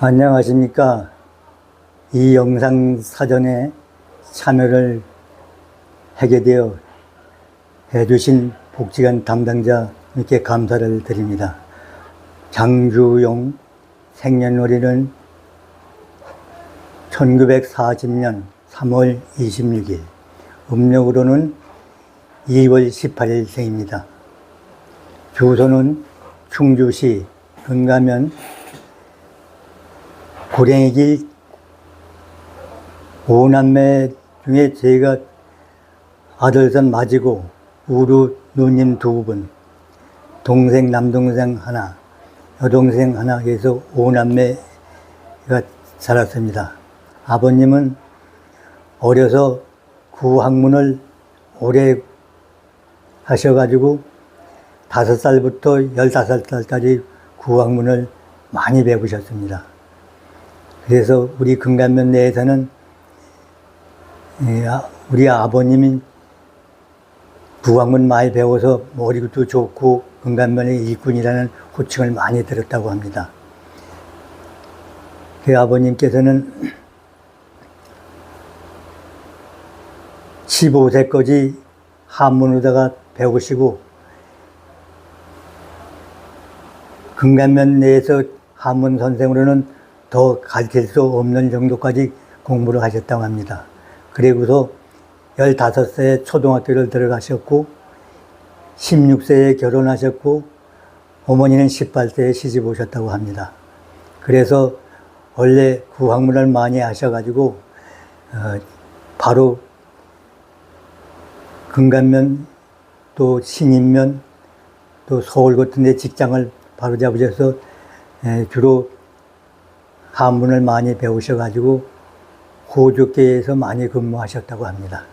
안녕하십니까. 이 영상 사전에 참여를 하게 되어 해주신 복지관 담당자님께 감사를 드립니다. 장주용 생년월일은 1940년 3월 26일, 음력으로는 2월 18일생입니다. 주소는 충주시 금가면 고랭이길 5남매 중에 제가 아들선 맞이고 우루 누님 2분, 동생 남동생 하나, 여동생 하나 해서 5남매가 살았습니다. 아버님은 어려서 구학문을 오래 하셔가지고 5살부터 15살까지 구학문을 많이 배우셨습니다. 그래서 우리 금감면 내에서는 우리 아버님이 구학문 많이 배워서 머리도 좋고 금감면의 일꾼이라는 호칭을 많이 들었다고 합니다. 그 아버님께서는 15세까지 한문으로다가 배우시고 금감면 내에서 한문 선생으로는 더 가르칠 수 없는 정도까지 공부를 하셨다고 합니다. 그리고서 15세에 초등학교를 들어가셨고 16세에 결혼하셨고 어머니는 18세에 시집 오셨다고 합니다. 그래서 원래 구학문을 많이 하셔가지고 바로 금감면 또 신인면 또 서울 같은 데 직장을 바로 잡으셔서 주로 한문을 많이 배우셔가지고 호주계에서 많이 근무하셨다고 합니다.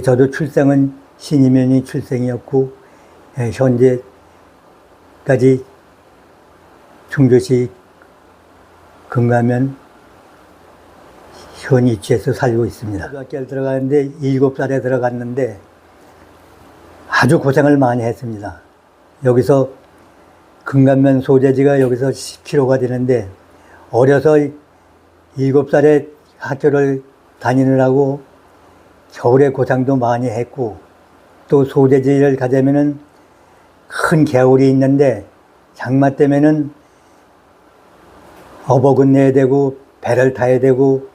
저도 출생은 신임면이 출생이었고 현재까지 충주시 금가면 현 위치에서 살고 있습니다. 초등학교를 들어가는데 7살에 들어갔는데 아주 고생을 많이 했습니다. 여기서 금감면 소재지가 여기서 10km가 되는데 어려서 7살에 학교를 다니느라고 겨울에 고생도 많이 했고 또 소재지를 가자면은 큰 개울이 있는데 장마 때면은 어복은 내야 되고 배를 타야 되고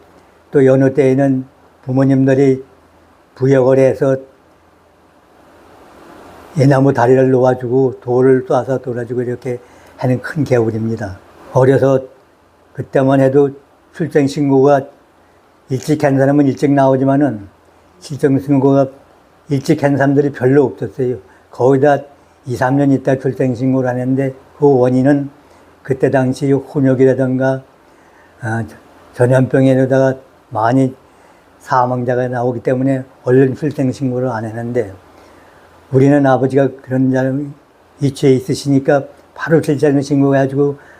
또 여느 때에는 부모님들이 부역을 해서 예나무 다리를 놓아주고 돌을 쏴서 돌아주고 이렇게 하는 큰 개울입니다. 어려서 그때만 해도 출생신고가 일찍 한 사람은 일찍 나오지만은 출생신고가 일찍 한 사람들이 별로 없었어요. 거의 다 2, 3년 있다 출생신고를 하는데 그 원인은 그때 당시 혼역이라든가 전염병에다가 많이 사망자가 나오기 때문에 얼른 출생신고를 안 했는데 우리는 아버지가 그런 사람 위치에 있으시니까 바로 출생신고해가지고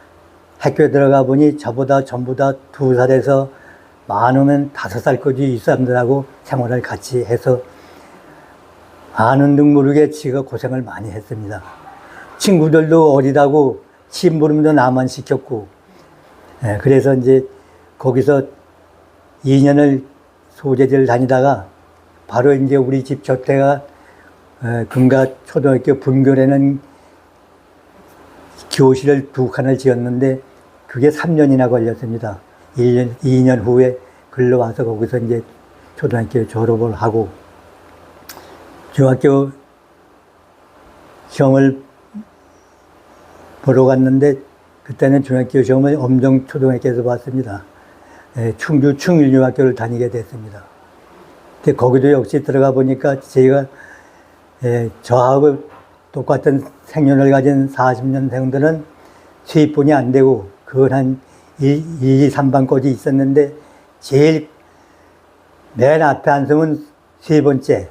학교에 들어가 보니 저보다 전부 다 2살에서 많으면 5살까지 이 사람들하고 생활을 같이 해서 아는 둥 모르게 지가 고생을 많이 했습니다. 친구들도 어리다고 심부름도 나만 시켰고 그래서 이제 거기서 2년을 소재지를 다니다가 바로 이제 우리 집 곁에가 금가 초등학교 분교에는 교실을 2칸을 지었는데 그게 3년이나 걸렸습니다. 2년 후에 글로 와서 거기서 이제 초등학교 졸업을 하고 중학교 시험을 보러 갔는데 그때는 중학교 시험을 엄정 초등학교에서 봤습니다. 충주 충일중학교를 다니게 됐습니다. 근데 거기도 역시 들어가 보니까 제가 저하고 똑같은 생년을 가진 40년생들은 수입분이 안 되고 그건 한 1, 2, 3반까지 있었는데 제일 맨 앞에 앉으면 3번째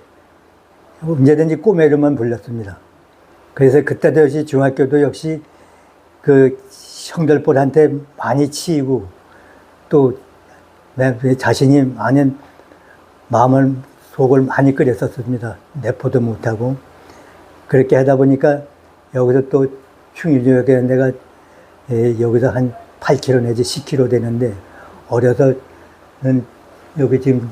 언제든지 꿈의 이름만 불렀습니다. 그래서 그때도 역시 중학교도 역시 그 형들뻘한테 많이 치이고 또 자신이 많은 마음을 속을 많이 끓였었습니다. 내포도 못하고 그렇게 하다 보니까 여기서 또 충일중학교에 내가 여기서 한 8km 내지 10km 되는데, 어려서는 여기 지금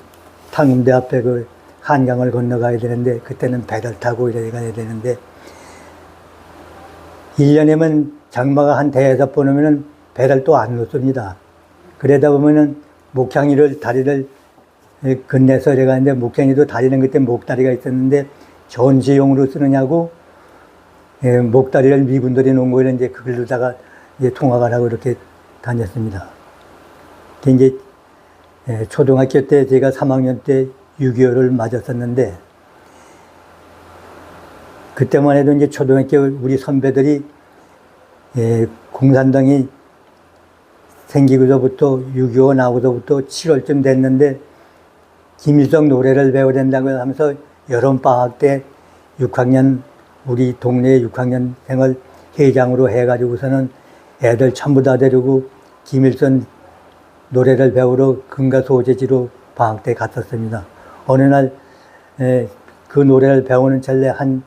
탕금대 앞에 그 한강을 건너가야 되는데, 그때는 배를 타고 이래 가야 되는데, 1년에만 장마가 한 대여섯 번 오면은 배를 또 안 놓습니다. 그러다 보면은 목향이를 다리를 건네서 이래가는데, 목향이도 다리는 그때 목다리가 있었는데 전시용으로 쓰느냐고 목다리를 미군들이 놓은 거를 이제 그걸로다가 이제 통학을 하고 이렇게 다녔습니다. 이제 초등학교 때 제가 3학년 때 6.25를 맞았었는데, 그때만 해도 이제 초등학교 우리 선배들이 공산당이 생기고서부터 6.25 나오고서부터 7월쯤 됐는데 김일성 노래를 배워야 된다고 하면서 여름방학 때 6학년 우리 동네 6학년생을 회장으로 해가지고서는 애들 전부 다 데리고 김일성 노래를 배우러 금가소재지로 방학 때 갔었습니다. 어느 날 그 노래를 배우는 찰래 한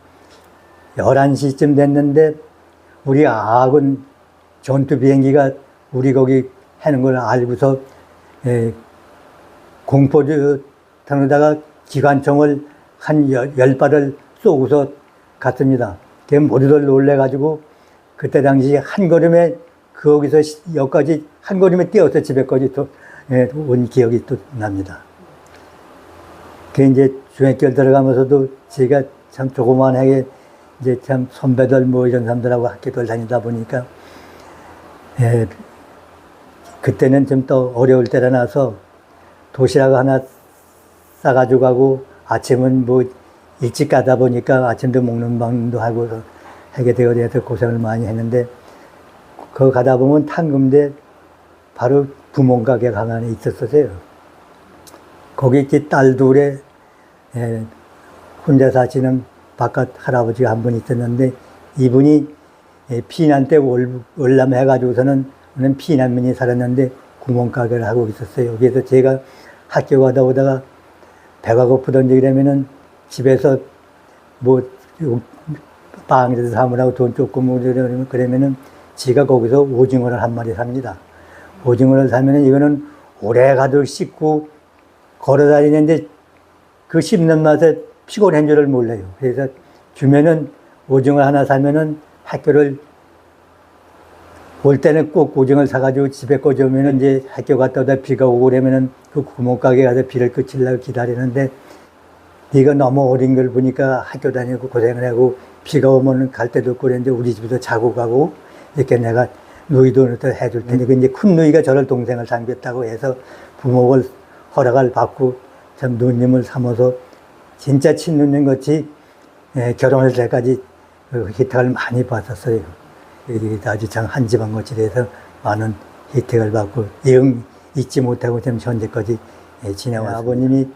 11시쯤 됐는데 우리 아군 전투 비행기가 우리 거기 하는 걸 알고서 공포탄에다가 기관총을 한 10발을 쏘고서 갔습니다. 걔 모두들 놀래가지고 그때 당시 한 걸음에 거기서 여기까지 한 걸음에 뛰어서 집에까지 또 온 기억이 또 납니다. 그 이제 중학교 들어가면서도 제가 참 조그만하게 이제 참 선배들 뭐 이런 사람들하고 학교를 다니다 보니까 그때는 좀 더 어려울 때라 나서 도시락 하나 싸가지고 가고 아침은 뭐 일찍 가다 보니까 아침도 먹는 방도 하고 하게 되어서 고생을 많이 했는데, 그 가다 보면 탕금대 바로 구멍가게 강안에 있었어요. 거기 이렇게 딸 둘에 혼자 사시는 바깥 할아버지가 한 분 있었는데, 이분이 피난 때 월남 해가지고서는 피난민이 살았는데 구멍가게를 하고 있었어요. 그래서 제가 학교 가다 오다가 배가 고프던지 그러면은 집에서 뭐 빵이라도 사물하고 돈 조금 그러면은 제가 거기서 오징어를 한 마리 삽니다. 오징어를 사면은 이거는 오래 가도 씻고 걸어 다니는데 그 씹는 맛에 피곤한 줄을 몰라요. 그래서 주면은 오징어 하나 사면은 학교를 올 때는 꼭 오징어를 사가지고 집에 꽂으면은 이제 학교 갔다 오다 비가 오고 그러면은 그 구멍가게 가서 비를 그치려고 기다리는데, 네가 너무 어린 걸 보니까 학교 다니고 고생을 하고 비가 오면은 갈 데도 없고 그랬는데 우리 집에서 자고 가고 이렇게 내가 누이도 해줄 테니까 이제 큰 누이가 저를 동생을 삼겼다고 해서 부모를 허락을 받고 참 누님을 삼아서 진짜 친누님 같이 결혼할 때까지 혜택을 많이 받았어요. 아주 참 한 집안 같이 돼서 많은 혜택을 받고 잊지 못하고 참 현재까지 지내왔습니다. 아버님이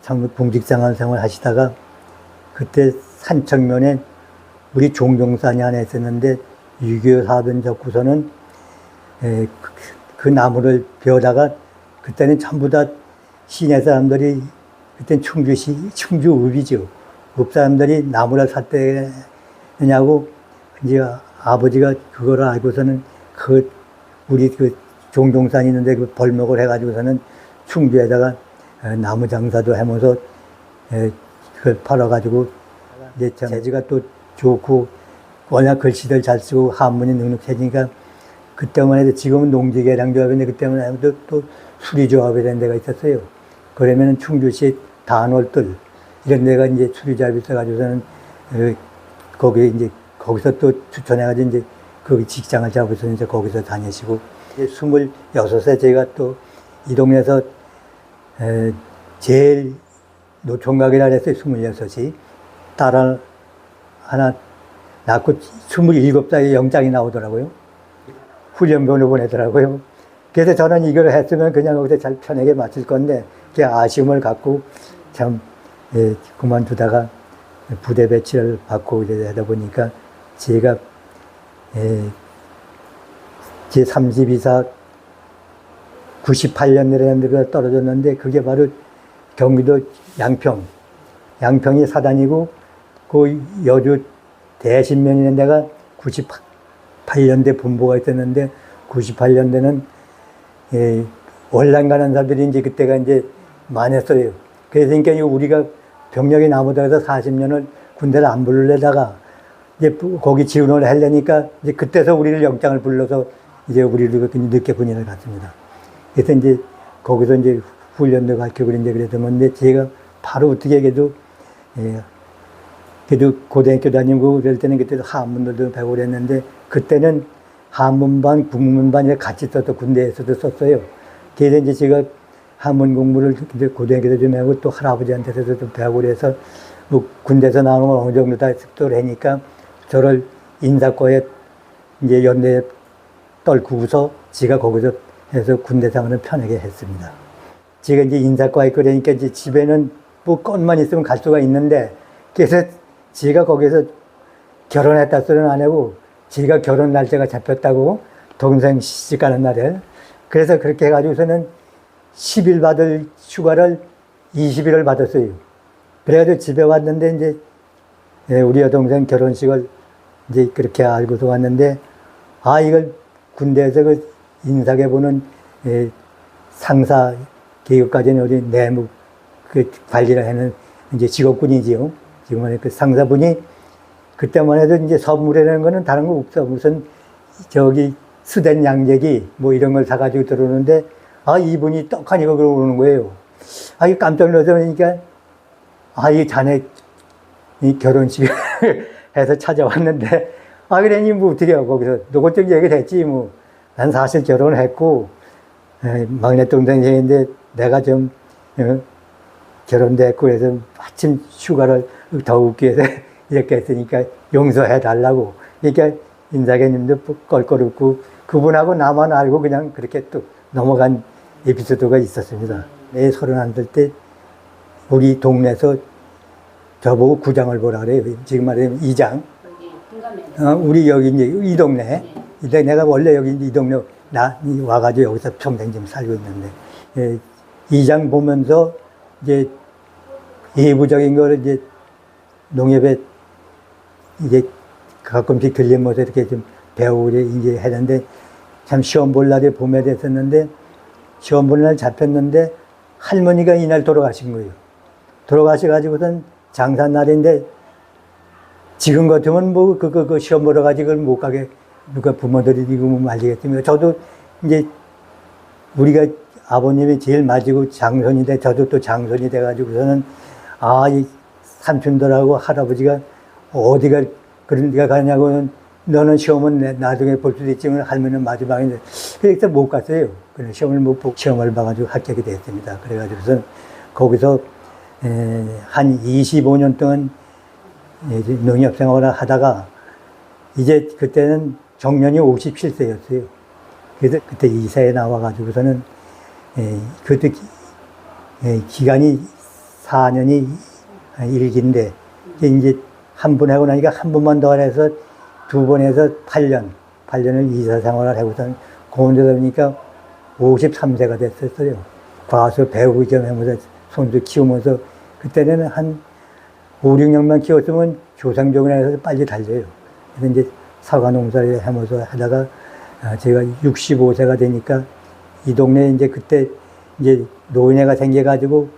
참 공직생활 하시다가 그때 산청면에 우리 종종산이 하나 있었는데 6.25 사변 적고서는 그 나무를 베어다가 그때는 전부 다 시내 사람들이 그때는 충주읍이죠. 읍 사람들이 나무를 샀대냐고 이제 아버지가 그걸 알고서는 우리 종종산 있는데 그 벌목을 해가지고서는 충주에다가 나무 장사도 하면서 그걸 팔아가지고 이제 재주가 또 좋고 워낙 글씨들 잘 쓰고 한문이 눅눅해지니까 그때만 해도 지금은 농지개량조합인데 그때만 해도 또 수리조합이라는 데가 있었어요. 그러면은 충주시 단월들 이런 데가 이제 수리조합이 있어가지고서는 거기서 또 추천해가지고 이제 거기 직장을 잡아서 이제 거기서 다니시고, 이제 26세 제가 또 이 동네에서 제일 노총각이라 그랬어요. 26이. 딸을 하나 낳고 27살에 영장이 나오더라고요. 훈련병으로 보내더라고요. 그래서 저는 이걸 했으면 그냥 거기서 잘 편하게 마칠 건데, 그 아쉬움을 갖고 참, 그만두다가 부대 배치를 받고 이러다 보니까 제가, 제 32사 98년이라는 데가 떨어졌는데, 그게 바로 경기도 양평이 사단이고, 그 여주 대신면이라는 데가 98년대 분보가 있었는데, 98년도는 예, 월남 가는 사람들이 이제 그때가 이제 많았어요. 그러니까 우리가 병력이 나무다에서 40년을 군대를 안 부르려다가 이제 거기 지원을 하려니까 이제 그때서 우리를 영장을 불러서 이제 우리를 늦게 군인을 갔습니다. 그래서 이제 거기서 이제 훈련도 가르치고 이제 그랬는데 제가 바로 어떻게 해도 예, 그래도 고등학교 다니고 그럴 때는 그때도 한문들도 배우고 그랬는데 그때는 한문반, 국문반에 같이 써서 군대에서도 썼어요. 그래서 이제 제가 한문 공부를 고등학교도 좀 하고 또 할아버지한테서도 좀 배우고 그래서 뭐 군대에서 나오는 걸 어느 정도 다 습득을 하니까 저를 인사과에 이제 연대에 떨구고서 지가 거기서 해서 군대 생활을 편하게 했습니다. 제가 이제 인사과에 있고 그러니까 이제 집에는 뭐 건만 있으면 갈 수가 있는데 그래서 지가 거기서 결혼했다 소리는 안 하고 지가 결혼 날짜가 잡혔다고 동생 시집 가는 날에 그래서 그렇게 해가지고서는 10일 받을 휴가를 20일을 받았어요. 그래가지고 집에 왔는데 이제 우리 여동생 결혼식을 이제 그렇게 알고서 왔는데 이걸 군대에서 그 인사계 보는 상사 계급까지는 우리 내무 그 관리를 하는 이제 직업군이지요. 지금은 그 상사분이 그때만 해도 이제 선물이라는 거는 다른 거 없어. 무슨 저기 수된 양재기 뭐 이런 걸 사가지고 들어오는데 이분이 떡하니 이거 그러는 거예요. 이게 깜짝 놀라서 그러니까 이 자네 이 결혼식을 해서 찾아왔는데 그러니 뭐 어떻게 하고 거기서 노골적 얘기를 했지 뭐. 난 사실 결혼을 했고 막내 동생인데 내가 좀 결혼됐고 그래서 마침 휴가를 더 웃기 위해서 이렇게 했으니까 용서해 달라고. 그러니까 인사계님도 껄껄 웃고 그분하고 나만 알고 그냥 그렇게 또 넘어간 에피소드가 있었습니다. 내 31살 때 우리 동네에서 저보고 구장을 보라 그래요. 지금 말하면 이장. 우리 여기 이제 이 동네. 네. 내가 원래 여기 이 동네 와가지고 여기서 평생 좀 살고 있는데 이장 보면서 이제 예부적인 거를 이제 농협에 이제 가끔씩 들리면서 이렇게 좀 배우고 이제 했는데 참 시험 볼 날이 봄에 됐었는데 시험 볼 날 잡혔는데 할머니가 이날 돌아가신 거예요. 돌아가셔가지고선 장사날인데 지금 같으면 뭐 그 시험 보러 가지고 못 가게 누가 부모들이 이거 뭐 말리겠습니까? 저도 이제 우리가 아버님이 제일 맞이고 장손이 돼 저도 또 장손이 돼가지고서는 이 삼촌들하고 할아버지가 어디가 그런 데가 가냐고는 너는 시험은 나중에 볼 수도 있지만 할머니는 마지막인데 그래서 못 갔어요. 그래 시험을 못 보고 시험을 봐가지고 합격이 됐습니다. 그래가지고서 거기서 한 25년 동안 농협 생활을 하다가 이제 그때는 정년이 57세였어요. 그래서 그때 이사에 나와가지고서는 그때 기간이 4년이 일기인데 이제 한 번 하고 나니까 한 번만 더 해서 두 번 해서 8년을 이사 생활을 하고선 공원에서 보니까 53세가 됐었어요. 가서 배우고 좀 하면서 손도 키우면서 그때는 한 5, 6년만 키웠으면 조상족이나 해서 빨리 달려요. 그래서 이제 사과 농사를 하면서 하다가 제가 65세가 되니까 이 동네에 이제 그때 이제 노인회가 생겨가지고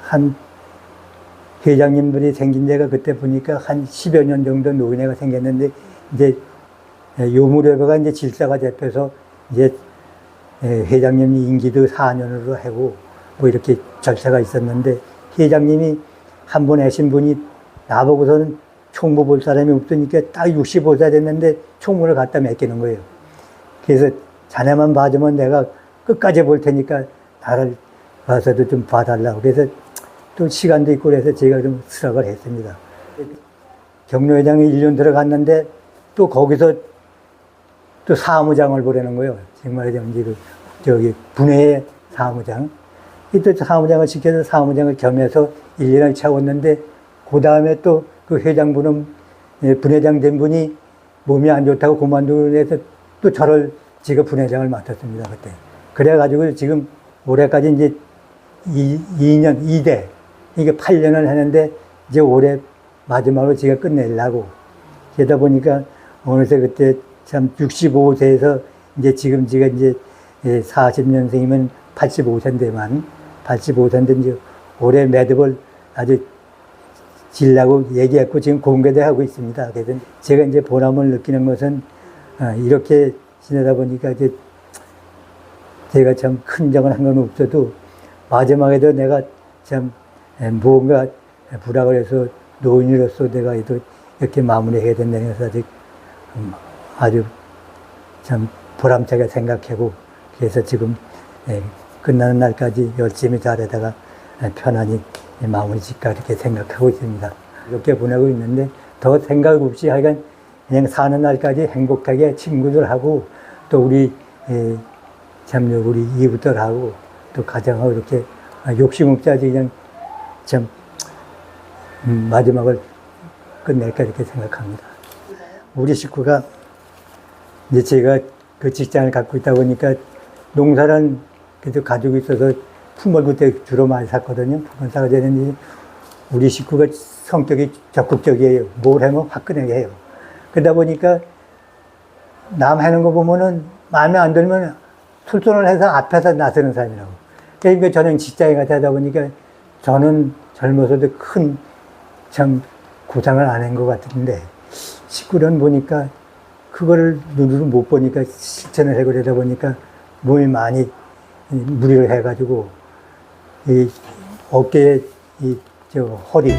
한 회장님들이 생긴 데가 그때 보니까 한 10여 년 정도 노인회가 생겼는데 이제 요무렵회가 이제 질서가 잡혀서 이제 회장님 임기도 4년으로 하고 뭐 이렇게 절차가 있었는데 회장님이 한 번 하신 분이 나보고서는 총무 볼 사람이 없으니까 딱 65세 됐는데 총무를 갖다 맡기는 거예요. 그래서 자네만 봐주면 내가 끝까지 볼 테니까 나를 와서도 좀 봐달라고. 그래서 또 시간도 있고 그래서 제가 좀 수락을 했습니다. 경로회장에 1년 들어갔는데 또 거기서 또 사무장을 보내는 거예요. 정말 이제 저기 분회의 사무장. 또 사무장을 시켜서 사무장을 겸해서 1년을 채웠는데 그 다음에 또 그 회장분은 분회장 된 분이 몸이 안 좋다고 그만두고 해서 또 저를 제가 분회장을 맡았습니다. 그때. 그래가지고 지금 올해까지 이제 2년, 2대. 이게 8년을 했는데 이제 올해 마지막으로 제가 끝내려고. 그러다 보니까 어느새 그때 참 65세에서 이제 지금 제가 이제 40년생이면 85세인데만 85세인데 이제 올해 매듭을 아주 질라고 얘기했고 지금 공개도 하고 있습니다. 그래서 제가 이제 보람을 느끼는 것은 이렇게 지내다 보니까 이제 제가 참 큰 적은 한 건 없어도 마지막에도 내가 참 무언가 부락을 해서 노인으로서 내가 이렇게 마무리해야 된다는 것을 아주 참 보람차게 생각하고 그래서 지금 끝나는 날까지 열심히 잘하다가 편안히 마무리 짓까 이렇게 생각하고 있습니다. 이렇게 보내고 있는데 더 생각 없이 하여간 그냥 사는 날까지 행복하게 친구들하고 또 우리 참 우리 이웃들하고 또 가정하고 이렇게 욕심 없이 아주 그냥 참 마지막을 끝낼까 이렇게 생각합니다. 우리 식구가 이제 제가 그 직장을 갖고 있다 보니까 농사는 그래도 가지고 있어서 품을 그때 주로 많이 샀거든요. 품을 사가 되는지 우리 식구가 성격이 적극적이에요. 뭘 하면 화끈하게 해요. 그러다 보니까 남 하는 거 보면은 마음에 안 들면 술손을 해서 앞에서 나서는 사람이라고. 그러니까 저는 직장에 가다 보니까 저는 젊어서도 큰 참 고생을 안 한 것 같은데 식구는 보니까 그거를 눈으로 못 보니까 실천을 하고 그러다 보니까 몸이 많이 무리를 해가지고 이 어깨에 허리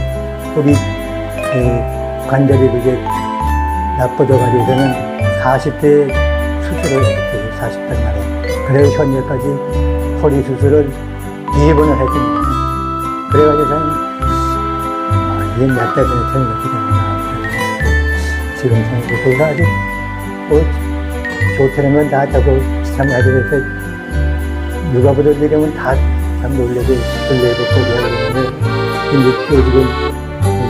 관절이 그게 나빠져가지고서는 40대에 수술을 했어요. 40대 말에. 그래서 현재까지 허리 수술을 2번을 했습니다. 그래가지고 저는 이게 몇 달 전에 생각이 되구나. 지금 생각해보니까 아주 좋다는 건 다 저거 참 해서 누가 보다 이러면 다 참 놀래고 놀래고 하는데 근데 또 지금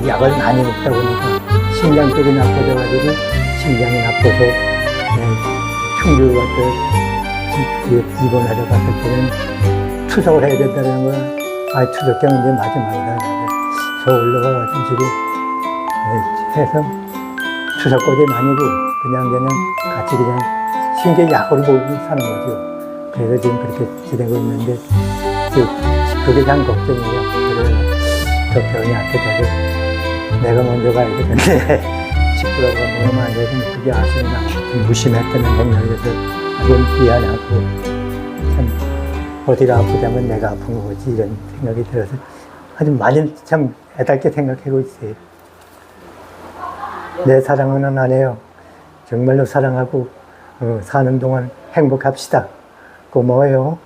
약을 많이 먹다 보니까 심장 쪽이 나빠져가지고 심장이 나빠서 충주 가서 입원하러 갔을 때는 투석을 해야 된다는 거야. 투석장 이제 마지막이다. 서울로 가가지고 지금 해서 투석까지는 아니고 그냥 같이 그냥 신경 약으로 보고 사는 거죠. 그래서 지금 그렇게 지내고 있는데 그게 참 걱정이에요. 그래서 저 병이 아프다고 내가 먼저 가야 되는데 식구라고 보면 안 되고 그게 아시나 무심했다는 생각이 들어서 아주 미안하고 참 어디가 아프다면 내가 아픈 거지 이런 생각이 들어서 아주 많이 참 애달게 생각하고 있어요. 내 사랑하는 아내요. 정말로 사랑하고 사는 동안 행복합시다. 고마워요.